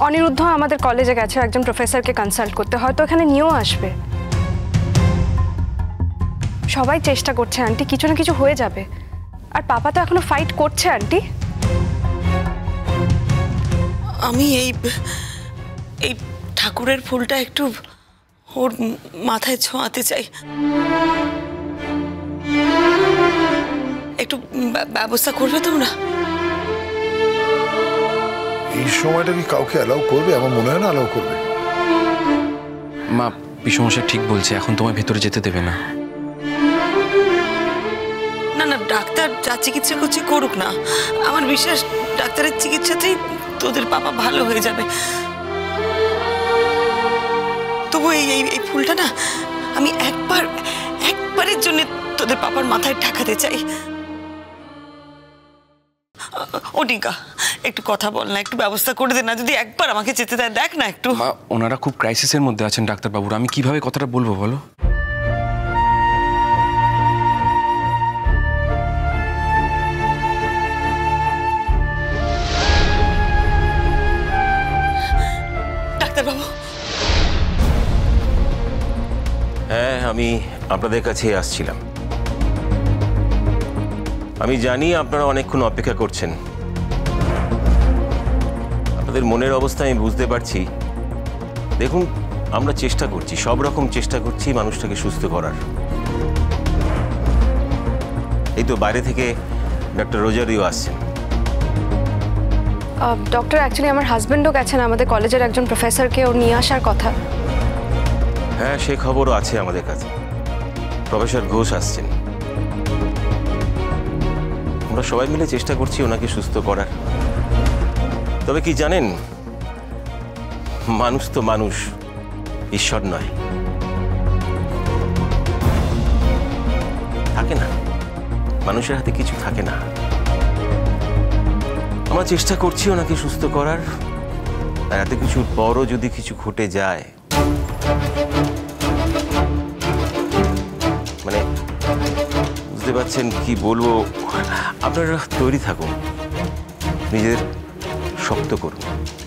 অনিরুদ্ধ আমাদের কলেজে গেছে একজন প্রফেসরকে কনসাল্ট করতে, হয়তো এখানে নিয়েও আসবে। সবাই চেষ্টা করছে আন্টি, কিছু না কিছু হয়ে যাবে। আর পাপা তো এখনো ফাইট করছে আন্টি। আমি এই ঠাকুরের ফুলটা একটু ওর মাথায় ছোঁয়াতে চাই, একটু ব্যবস্থা করবে তোমরা? এই সময়টা কি কাউকে অ্যালাউ করবে? আমার মনে হয় না অ্যালাউ করবে। মা, পিসমশাই ঠিক বলছে, এখন তোমায় ভেতরে যেতে দেবে না। না না, ডাক্তার যা চিকিৎসা করছে করুক না, আমার বিশ্বাস ডাক্তারের চিকিৎসাতেই তোদের পাপা ভালো হয়ে যাবে। তবু এই ফুলটা না আমি একবারের জন্য তোদের পাপার মাথায় ঠাকাতে চাই। ও ডিঙ্কা, একটু কথা বল না, একটু ব্যবস্থা করে দে না, যদি একবার আমাকে যেতে দেয়। দেখ না একটু। মা, ওনারা খুব ক্রাইসিসের মধ্যে আছেন ডাক্তারবাবুরা, আমি কিভাবে কথাটা বলবো বলো? ডাক্তারবাবু। হ্যাঁ, আমি আপনাদের কাছে আসছিলাম। আমি জানি আপনারা অনেকক্ষণ অপেক্ষা করছেন। আপনাদের মনের অবস্থা আমি বুঝতে পারছি। দেখুন, আমরা চেষ্টা করছি, সব রকম চেষ্টা করছি মানুষটাকে সুস্থ করার। এই তো বাইরে থেকে ডক্টর রোজারিও আসছেন। ডক্টর, অ্যাকচুয়ালি আমার হাজবেন্ডও গেছেন আমাদের কলেজের একজন প্রফেসরকে ওর নিয়ে আসার কথা। হ্যাঁ, সে খবরও আছে আমাদের কাছে। প্রফেসর ঘোষ আসছেন। আমরা সবাই মিলে চেষ্টা করছি ওনাকে সুস্থ করার। তবে কি জানেন, মানুষ তো মানুষ, ঈশ্বর নয়। থাকে না, মানুষের হাতে কিছু থাকে না। আমরা চেষ্টা করছি ওনাকে সুস্থ করার, আর এত কিছুর পরও যদি কিছু ঘটে যায়, মানে বুঝতে পারছেন কি বলবো। আপনারা তৈরি থাকুন, নিজেদের শক্ত করুন,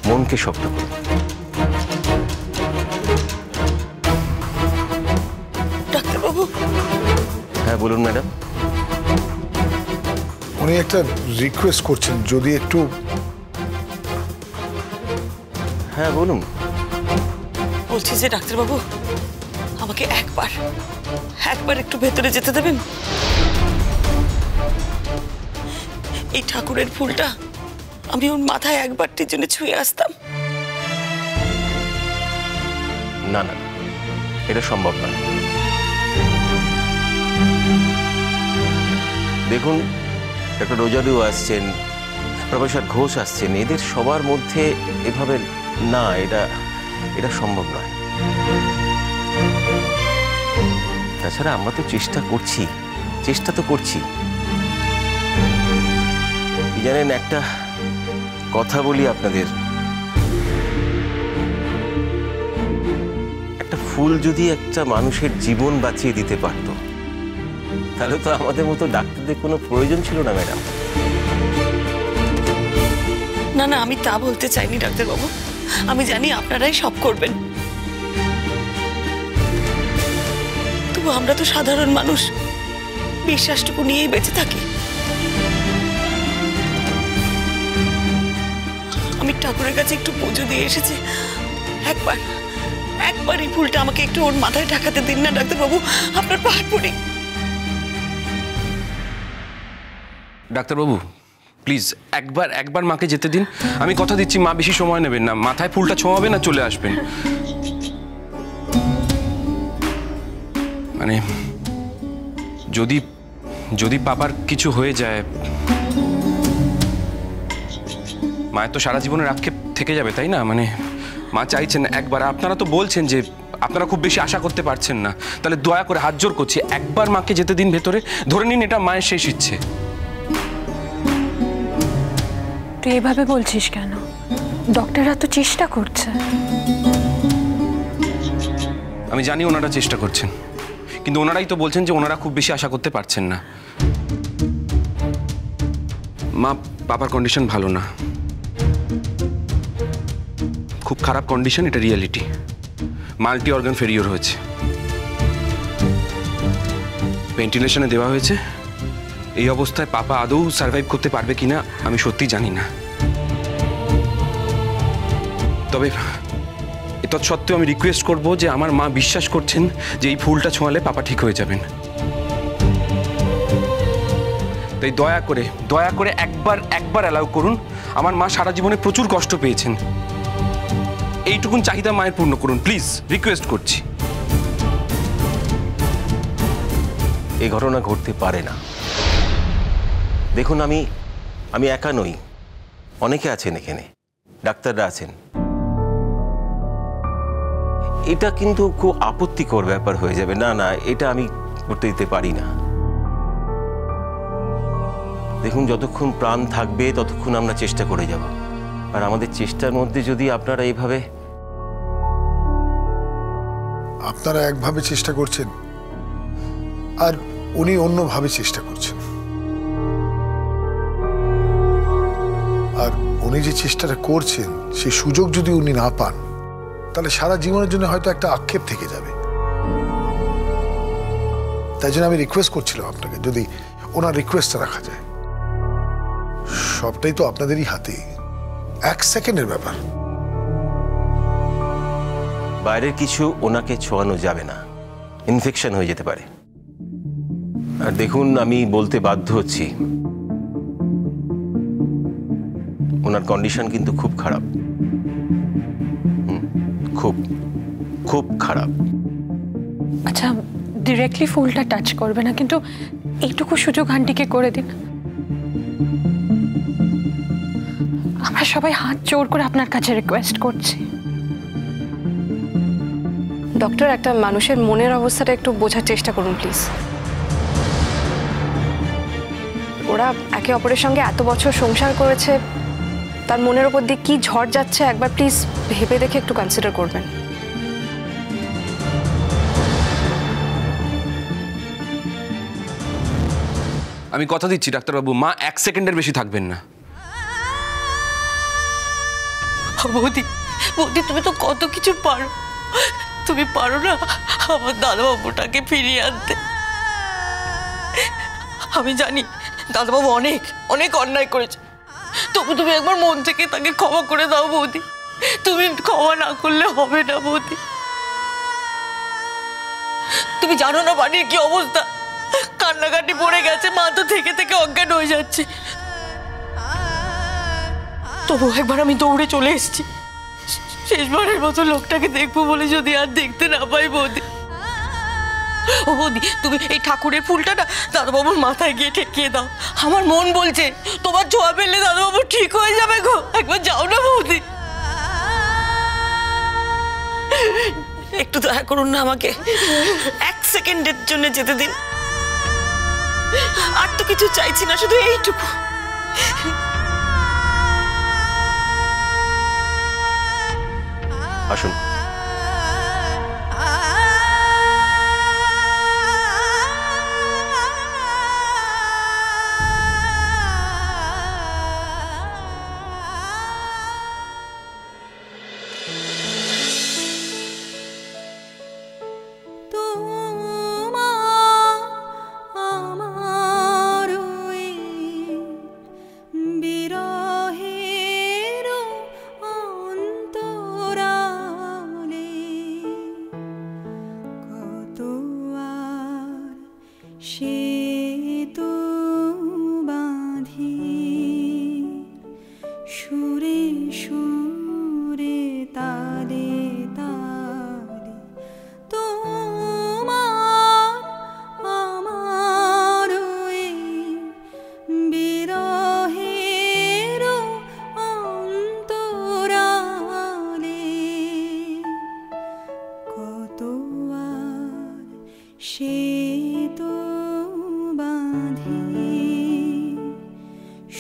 মনকে শক্ত করুন। ডাক্তারবাবু। হ্যাঁ বলুন ম্যাডাম। উনি একটা রিকোয়েস্ট করছেন, যদি একটু। হ্যাঁ বলুন। বলছি যে ডাক্তারবাবু, আমাকে একবার একটু ভেতরে যেতে দেবেন? এই ঠাকুরের ফুলটা আমি ওর মাথায় একবারটির জন্য ছুঁয়ে আসতাম। না না, এটা সম্ভব নয়। দেখুন, ডক্টর রোজারিও আসছেন, প্রফেসর ঘোষ আসছেন, এদের সবার মধ্যে এভাবে না, এটা সম্ভব নয়। তাছাড়া আমরা তো চেষ্টা করছি। জানেন, একটা কথা বলি আপনাদের, একটা ফুল যদি একটা মানুষের জীবন বাঁচিয়ে দিতে পারত, তাহলে তো আমাদের মতো ডাক্তারদের কোনো প্রয়োজন ছিল না ম্যাডাম। না না, আমি তা বলতে চাইনি ডাক্তারবাবু। আমি জানি আপনারাই সব করবেন, তবু আমরা তো সাধারণ মানুষ, বিশ্বাসটুকু নিয়েই বেঁচে থাকি। আমি ঠাকুরের কাছে একটু পুজো দিয়ে এসেছি। একবার এই ফুলটা আমাকে একটু ওর মাথায় ঢাকাতে দিন না ডাক্তারবাবু, আপনার পাহাড় পড়ি। ডাক্তারবাবু প্লিজ একবার মাকে যেতে দিন। আমি কথা দিচ্ছি, মা বেশি সময় নেবেন না, মাথায় ফুলটা ছোঁয়াবে না, চলে আসবেন। মানে যদি পাপার কিছু হয়ে যায়, মায়ের তো সারা জীবনের আক্ষেপ থেকে যাবে, তাই না? মানে মা চাইছেন একবার, আপনারা তো বলছেন যে আপনারা খুব বেশি আশা করতে পারছেন না, তাহলে দয়া করে হাত জোর করছি, একবার মাকে যেতে দিন ভেতরে। ধরে নিন এটা মায়ের শেষ ইচ্ছে। তুই এভাবে বলছিস কেন? ডক্টররা তো চেষ্টা করছে। আমি জানি ওনারা চেষ্টা করছেন, কিন্তু ওনারাই তো বলছেন যে ওনারা খুব বেশি আশা করতে পারছেন না। মা, পাপার কন্ডিশন ভালো না, খুব খারাপ কন্ডিশন, এটা রিয়েলিটি। মাল্টি অর্গান ফেলিওর হয়েছে, ভেন্টিলেশনে দেওয়া হয়েছে। এই অবস্থায় পাপা আদৌ সার্ভাইভ করতে পারবে কিনা আমি সত্যি জানি না। তবে তৎসত্ত্বেও আমি রিকোয়েস্ট করব যে আমার মা বিশ্বাস করছেন যে এই ফুলটা ছোঁয়ালে পাপা ঠিক হয়ে যাবেন। তাই দয়া করে একবার অ্যালাউ করুন। আমার মা সারা জীবনে প্রচুর কষ্ট পেয়েছেন, এইটুকুন চাহিদা মায়ের পূর্ণ করুন প্লিজ, রিকোয়েস্ট করছি। এই ঘটনা ঘটতে পারে না। দেখুন, আমি একা নই, অনেকে আছেন এখানে, ডাক্তাররা আছেন। এটা কিন্তু খুব আপত্তিকর ব্যাপার হয়ে যাবে। না, এটা আমি করতে দিতে পারি না। দেখুন, যতক্ষণ প্রাণ থাকবে ততক্ষণ আমরা চেষ্টা করে যাব। আর আমাদের চেষ্টার মধ্যে যদি আপনারা এইভাবে আপনারা একভাবে চেষ্টা করছেন আর উনি অন্যভাবে চেষ্টা করছেন, আর উনি যে চেষ্টাটা করছেন সেই সুযোগ যদি উনি না পান তাহলে সারা জীবনের জন্য হয়তো একটা আক্ষেপ থেকে যাবে। তাই জন্য আমি রিকোয়েস্ট করছিলাম আপনাকে যদি ওনার রিকোয়েস্টটা রাখা যায়। সবটাই তো আপনাদেরই হাতে, 1 সেকেন্ডের ব্যাপার। বাইরের কিছু ওনাকে ছোঁয়ানো যাবে না, ইনফেকশন হয়ে যেতে পারে। আর দেখুন, আমি বলতে বাধ্য হচ্ছি, ওনার কন্ডিশন কিন্তু খুব খারাপ, খুব খুব খারাপ। আচ্ছা, ডিরেক্টলি ফুলটা টাচ করবে না, কিন্তু এইটুকু সুযোগ আন্টিকে করে দিন। আমরা সবাই হাত জোর করে আপনার কাছে রিকোয়েস্ট করছি। ডক্টর, একটা মানুষের মনের অবস্থাটা একটু বোঝার চেষ্টা করুন প্লিজ। ওরা একে অপরের সঙ্গে এত বছর সংসার করেছে, তার মনের ওপর দিয়ে কি ঝড় যাচ্ছে একবার প্লিজ ভেবে দেখে একটু কনসিডার করবেন। আমি কথা দিচ্ছি ডাক্তারবাবু, মা 1 সেকেন্ডের বেশি থাকবেন না। বৌদি, তুমি তো কত কিছু পারো। তুমি পারো না আমার দাদাবাবুটাকে ফিরিয়ে আনতে। আমি জানি দাদাবাবু অনেক অনেক অন্যায় করেছে, তবু তুমি একবার মন থেকে তাকে ক্ষমা করে দাও বৌদি। তুমি ক্ষমা না করলে হবে না বৌদি। তুমি জানো না বাড়ির কি অবস্থা, কান্নাকাটি পড়ে গেছে, মা তো থেকে থেকে অজ্ঞান হয়ে যাচ্ছে। তবু একবার আমি দৌড়ে চলে এসেছি, শেষবারের মতো লোকটাকে দেখবো বলে, যদি আর দেখতে না পাই বৌদি। ও বৌদি, তুমি এই ঠাকুরের ফুলটা না দাদাবাবুর মাথায় গিয়ে ঠেকিয়ে দাও। আমার মন বলছে তোমার ছোঁয়া পেলে দাদাবাবু ঠিক হয়ে যাবে গো। একবার যাও না বৌদি, একটু দয়া করুন না, আমাকে 1 সেকেন্ডের জন্য যেতে দিন। আর তো কিছু চাইছি না, শুধু এইটুকু। আসুন।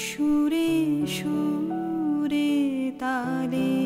সুরে সুরে তালে